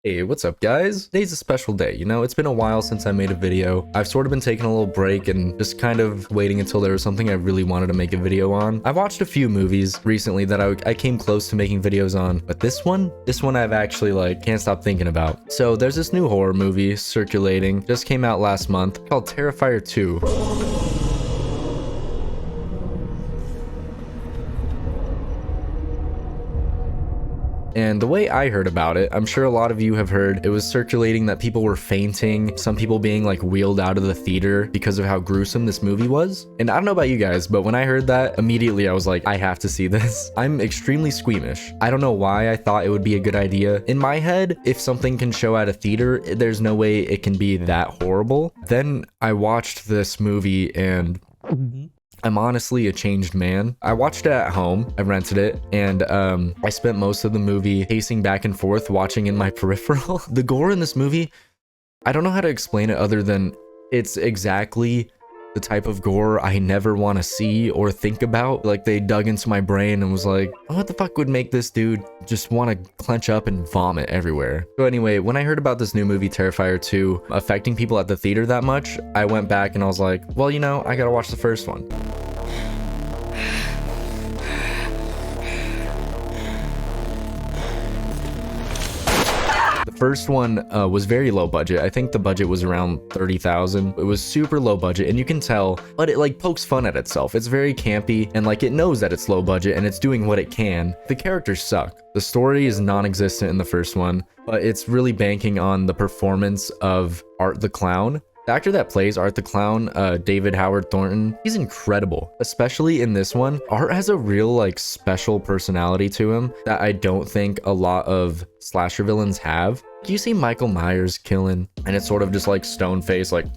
Hey, what's up guys? Today's a special day, it's been a while since I made a video. I've sort of been taking a little break and just kind of waiting until there was something I really wanted to make a video on. I've watched a few movies recently that I came close to making videos on, but this one I've actually can't stop thinking about. So there's this new horror movie circulating, just came out last month, called Terrifier 2. And the way I heard about it, I'm sure a lot of you have heard, it was circulating that people were fainting, some people being wheeled out of the theater because of how gruesome this movie was. And I don't know about you guys, but when I heard that, immediately I was like, I have to see this. I'm extremely squeamish. I don't know why I thought it would be a good idea. In my head, if something can show at a theater, there's no way it can be that horrible. Then I watched this movie and I'm honestly a changed man. I watched it at home, I rented it, and I spent most of the movie pacing back and forth watching in my peripheral. The gore in this movie, I don't know how to explain it other than it's exactly the type of gore I never want to see or think about. They dug into my brain and was like, what the fuck would make this dude just want to clench up and vomit everywhere? So anyway, when I heard about this new movie Terrifier 2 affecting people at the theater that much, I went back and I was like, well, I gotta watch the first one. The first one was very low budget. I think the budget was around 30,000. It was super low budget, and you can tell, but it pokes fun at itself. It's very campy, and it knows that it's low budget and it's doing what it can. The characters suck. The story is non-existent in the first one, but it's really banking on the performance of Art the Clown. The actor that plays Art the Clown, David Howard Thornton, he's incredible. Especially in this one, Art has a real special personality to him that I don't think a lot of slasher villains have. You see Michael Myers killing, and it's sort of just stone face, and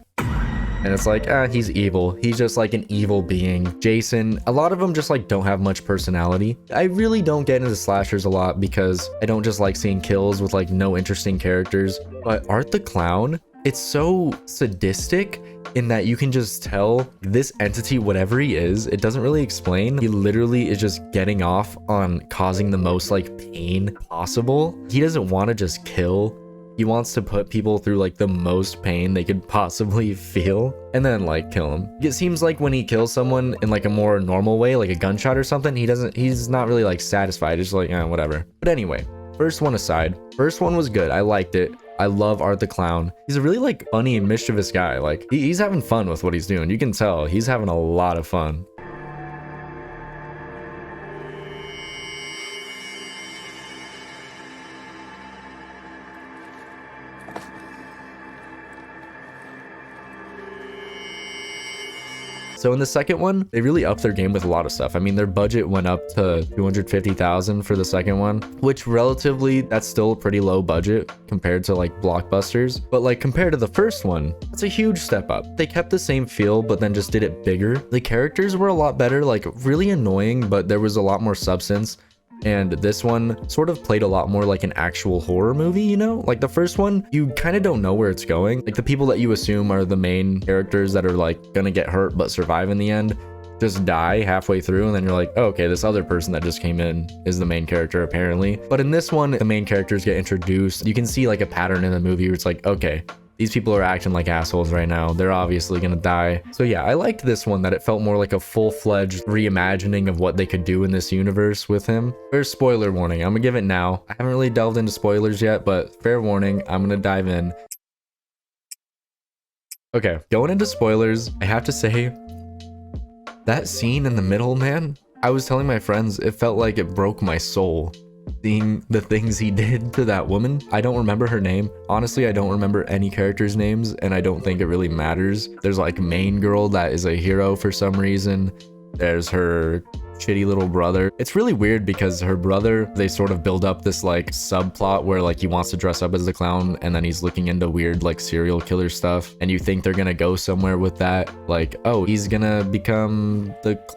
it's he's evil. He's just an evil being. Jason, a lot of them just don't have much personality. I really don't get into slashers a lot because I don't just like seeing kills with no interesting characters. But Art the Clown, it's so sadistic in that you can just tell this entity, whatever he is, it doesn't really explain. He literally is just getting off on causing the most pain possible. He doesn't want to just kill. He wants to put people through the most pain they could possibly feel and then kill them. It seems when he kills someone in a more normal way, a gunshot or something, he's not really satisfied. It's just whatever. But anyway, first one aside, first one was good. I liked it. I love Art the Clown. He's a really funny and mischievous guy. He's having fun with what he's doing. You can tell he's having a lot of fun. So in the second one, they really upped their game with a lot of stuff. I mean, their budget went up to 250,000 for the second one, which relatively, that's still a pretty low budget compared to blockbusters. But compared to the first one, it's a huge step up. They kept the same feel, but then just did it bigger. The characters were a lot better, really annoying, but there was a lot more substance. And this one sort of played a lot more like an actual horror movie, the first one, you kind of don't know where it's going. The people that you assume are the main characters that are gonna get hurt but survive in the end just die halfway through, and then you're oh, okay, this other person that just came in is the main character apparently. But in this one, the main characters get introduced. You can see a pattern in the movie where it's okay, these people are acting like assholes right now. They're obviously gonna die. So yeah, I liked this one, that it felt more like a full-fledged reimagining of what they could do in this universe with him. There's spoiler warning. I'm gonna give it now. I haven't really delved into spoilers yet, but fair warning, I'm gonna dive in. Okay, going into spoilers, I have to say, that scene in the middle, man, I was telling my friends, it felt like it broke my soul. Seeing the things he did to that woman. I don't remember her name. Honestly, I don't remember any characters' names, and I don't think it really matters. There's main girl that is a hero for some reason. There's her shitty little brother. It's really weird because her brother, they sort of build up this subplot where he wants to dress up as the clown, and then he's looking into weird serial killer stuff, and you think they're gonna go somewhere with that, oh, he's gonna become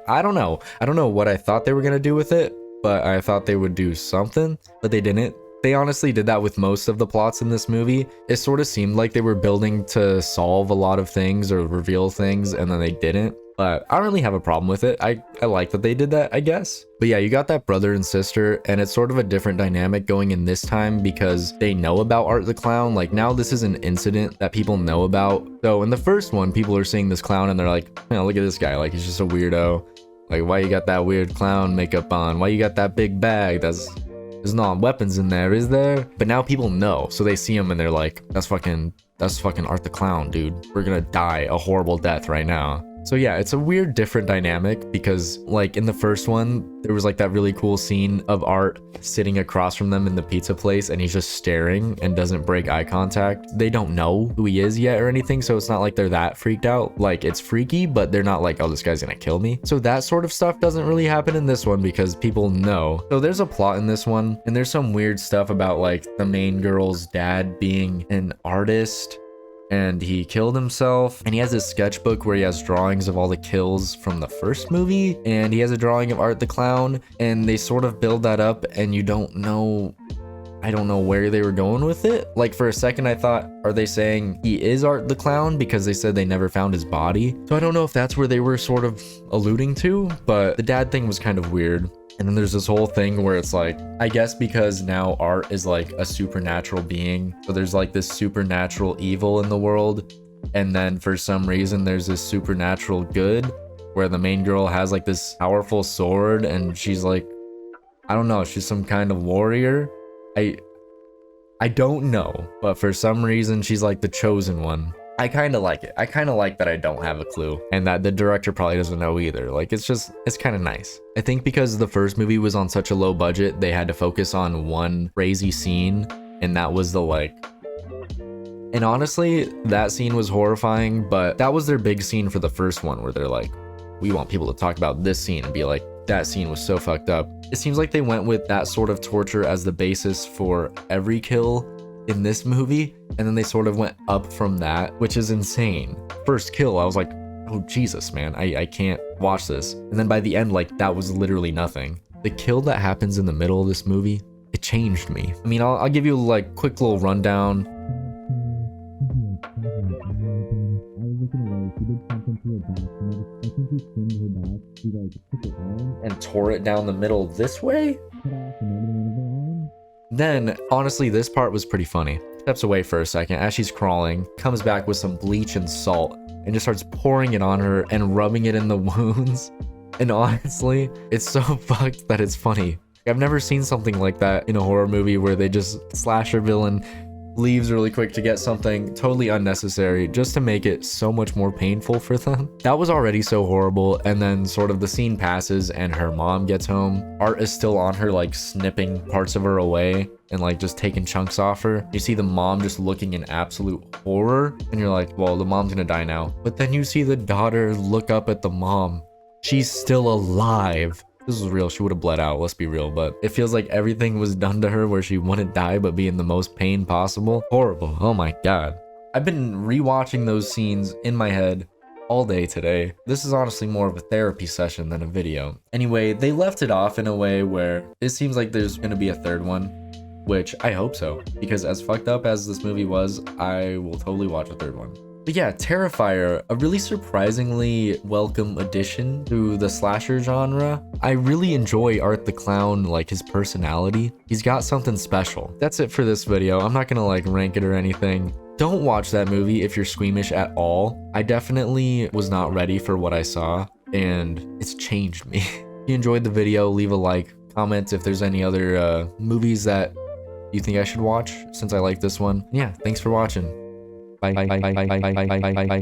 I don't know what I thought they were gonna do with it, but I thought they would do something, but they didn't. They honestly did that with most of the plots in this movie. It sort of seemed like they were building to solve a lot of things or reveal things, and then they didn't. But I don't really have a problem with it. I like that they did that, I guess. But yeah, you got that brother and sister, and it's sort of a different dynamic going in this time because they know about Art the Clown. Like now this is an incident that people know about. So in the first one, people are seeing this clown and they're like, you know, look at this guy, like he's just a weirdo. Like, why you got that weird clown makeup on? Why you got that big bag? There's not weapons in there, is there? But now people know, so they see him and they're like, that's fucking Art the Clown, dude. We're gonna die a horrible death right now. So yeah, it's a weird different dynamic because like in the first one, there was like that really cool scene of Art sitting across from them in the pizza place and he's just staring and doesn't break eye contact. They don't know who he is yet or anything, so it's not like they're that freaked out. Like it's freaky, but they're not like, oh, this guy's gonna kill me. So that sort of stuff doesn't really happen in this one because people know. So there's a plot in this one and there's some weird stuff about like the main girl's dad being an artist and he killed himself, and he has this sketchbook where he has drawings of all the kills from the first movie, and he has a drawing of Art the Clown, and they sort of build that up and you don't know, I don't know where they were going with it. Like for a second I thought, are they saying he is Art the Clown because they said they never found his body? So I don't know if that's where they were sort of alluding to, but the dad thing was kind of weird. And then there's this whole thing where it's like, I guess because now Art is like a supernatural being, so there's like this supernatural evil in the world, and then for some reason there's this supernatural good where the main girl has like this powerful sword and she's like, I don't know, she's some kind of warrior. I don't know, but for some reason she's like the chosen one. I kind of like it. I kind of like that I don't have a clue and that the director probably doesn't know either. Like it's kind of nice. I think because the first movie was on such a low budget, they had to focus on one crazy scene, and that was the like, and honestly, that scene was horrifying, but that was their big scene for the first one where they're like, we want people to talk about this scene and be like, that scene was so fucked up. It seems like they went with that sort of torture as the basis for every kill in this movie, and then they sort of went up from that, which is insane. First kill, I was like, oh Jesus, man, I can't watch this. And then by the end, like that was literally nothing. The kill that happens in the middle of this movie, it changed me. I mean, I'll give you like quick little rundown. And tore it down the middle this way? Then, honestly, this part was pretty funny. Steps away for a second as she's crawling, comes back with some bleach and salt, and just starts pouring it on her and rubbing it in the wounds. And honestly, it's so fucked that it's funny. I've never seen something like that in a horror movie where they just slasher villain leaves really quick to get something totally unnecessary just to make it so much more painful for them. That was already so horrible, and then sort of the scene passes and her mom gets home. Art is still on her, like snipping parts of her away and like just taking chunks off her. You see the mom just looking in absolute horror and you're like, well, the mom's gonna die now. But then you see the daughter look up at the mom. She's still alive. This was real, she would have bled out, let's be real, but it feels like everything was done to her where she wouldn't die but be in the most pain possible. Horrible, oh my god. I've been rewatching those scenes in my head all day today. This is honestly more of a therapy session than a video. Anyway, they left it off in a way where it seems like there's gonna be a third one, which I hope so, because as fucked up as this movie was, I will totally watch a third one. But yeah, Terrifier, a really surprisingly welcome addition to the slasher genre. I really enjoy Art the Clown, like his personality. He's got something special. That's it for this video. I'm not gonna like rank it or anything. Don't watch that movie if you're squeamish at all. I definitely was not ready for what I saw, and it's changed me. If you enjoyed the video, leave a like, comment if there's any other movies that you think I should watch since I like this one. Yeah, thanks for watching. Bye.